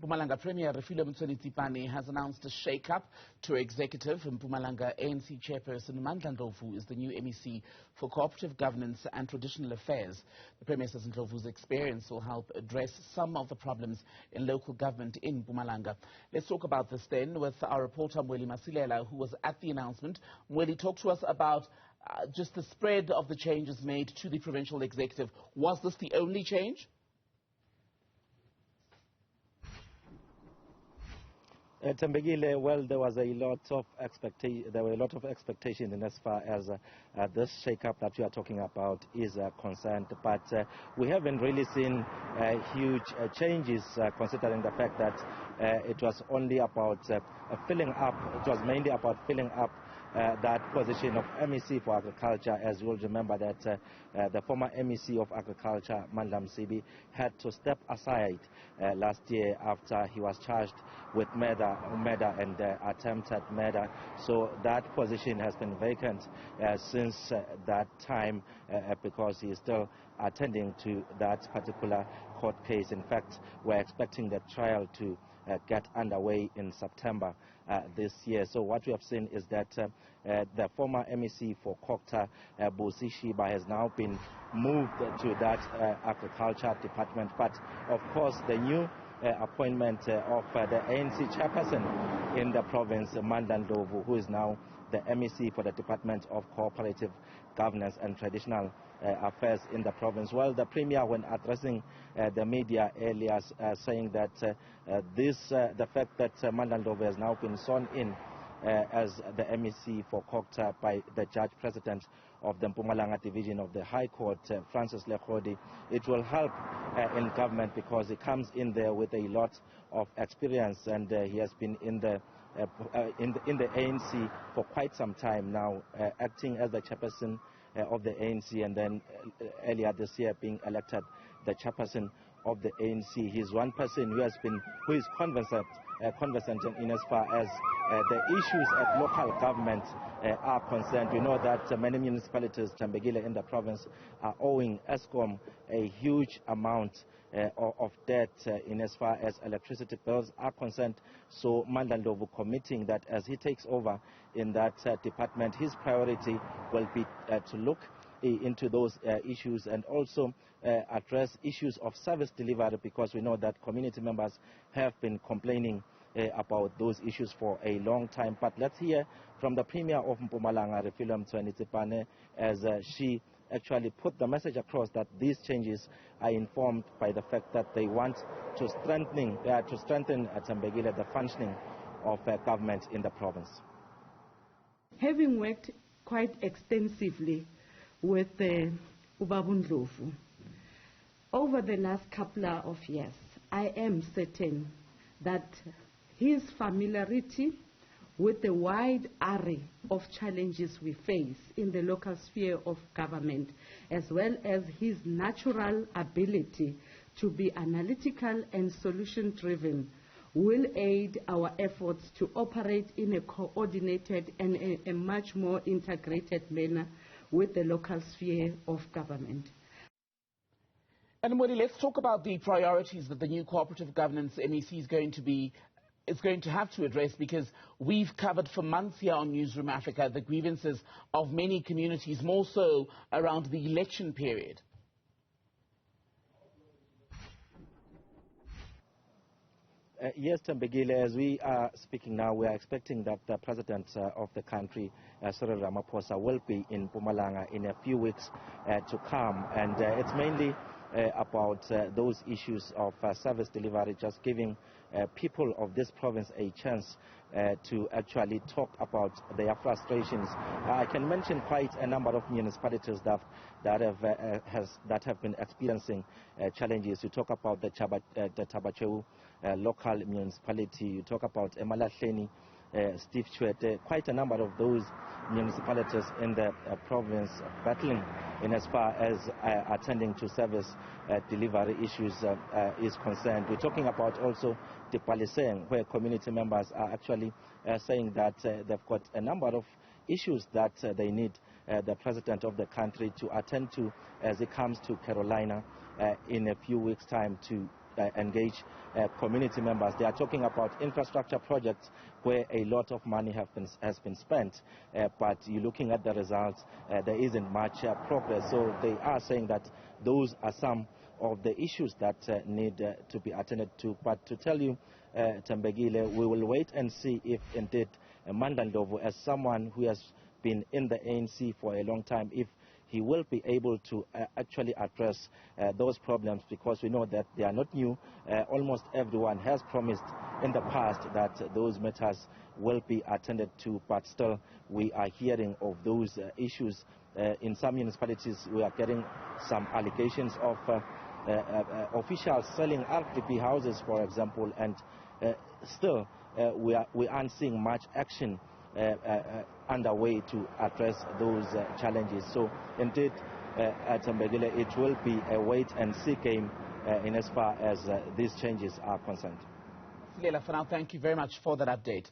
Mpumalanga Premier Refilwe Mtshweni-Tsipane has announced a shake-up to executive. Mpumalanga ANC Chairperson Mandla Ndlovu is the new MEC for Cooperative Governance and Traditional Affairs. The Premier says Ndlovu's experience will help address some of the problems in local government in Mpumalanga. Let's talk about this then with our reporter Mweli Masilela, who was at the announcement. Mweli, talk to us about just the spread of the changes made to the provincial executive. Was this the only change? Tembegile, well, there was a lot of expectation in as far as this shake-up that you are talking about is concerned, but we haven't really seen huge changes considering the fact that it was only about filling up. It was mainly about filling up that position of MEC for Agriculture. As you will remember that the former MEC of Agriculture, Mandla, had to step aside last year after he was charged with murder and attempted murder. So that position has been vacant since that time because he is still attending to that particular court case. In fact, we're expecting the trial to get underway in September this year. So what we have seen is that the former MEC for COGTA MEC Busi Shiba has now been moved to that agriculture department. But of course, the new appointment of the ANC chairperson in the province, Mandla Ndlovu, who is now the MEC for the Department of Cooperative Governance and Traditional Affairs in the province. Well, the Premier, when addressing the media earlier, saying that the fact that Mandla Ndlovu has now been sworn in as the MEC for COGTA by the Judge President of the Mpumalanga Division of the High Court, Francis Lekhodi, it will help in government because he comes in there with a lot of experience, and he has been in the ANC for quite some time now, acting as the chairperson of the ANC, and then earlier this year being elected the chairperson of the ANC. He's one person who is conversant in as far as the issues at local government are concerned. We know that many municipalities, Tembegile, in the province are owing Eskom a huge amount of debt in as far as electricity bills are concerned. So Mandla Ndlovu committing that as he takes over in that department, his priority will be to look into those issues and also address issues of service delivery, because we know that community members have been complaining about those issues for a long time. But let's hear from the Premier of Mpumalanga, Refilwe Mtshweni-Tsipane, as she actually put the message across that these changes are informed by the fact that they want to strengthen Tembegile, the functioning of government in the province. Having worked quite extensively with Ubabu Ndlovu over the last couple of years, I am certain that his familiarity with the wide array of challenges we face in the local sphere of government, as well as his natural ability to be analytical and solution-driven, will aid our efforts to operate in a coordinated and a much more integrated manner with the local sphere of government. And Mweli, let's talk about the priorities that the new cooperative governance MEC is going to have to address, because we've covered for months here on Newzroom Afrika the grievances of many communities, more so around the election period. Yes, Tembegile, as we are speaking now, we are expecting that the President of the country, Cyril Ramaphosa, will be in Mpumalanga in a few weeks to come. And it's mainly about those issues of service delivery, just giving people of this province a chance to actually talk about their frustrations. I can mention quite a number of municipalities that have been experiencing challenges. You talk about the Tabachewu local municipality. You talk about Emalahleni, Steve Chwete, quite a number of those municipalities in the province battling in as far as attending to service delivery issues is concerned. We're talking about also Dipaliseng, where community members are actually saying that they've got a number of issues that they need the President of the country to attend to as it comes to Carolina in a few weeks' time to engage community members. They are talking about infrastructure projects where a lot of money has been spent, but you're looking at the results, there isn't much progress. So they are saying that those are some of the issues that need to be attended to. But to tell you, Tambegile, we will wait and see if indeed Mandla Ndlovu, as someone who has been in the ANC for a long time, if he will be able to actually address those problems, because we know that they are not new. Almost everyone has promised in the past that those matters will be attended to, but still we are hearing of those issues. In some municipalities, we are getting some allegations of officials selling RDP houses, for example, and still we aren't seeing much action underway to address those challenges. So indeed, at Mbegile, it will be a wait and see game in as far as these changes are concerned. Masilela, for now, thank you very much for that update.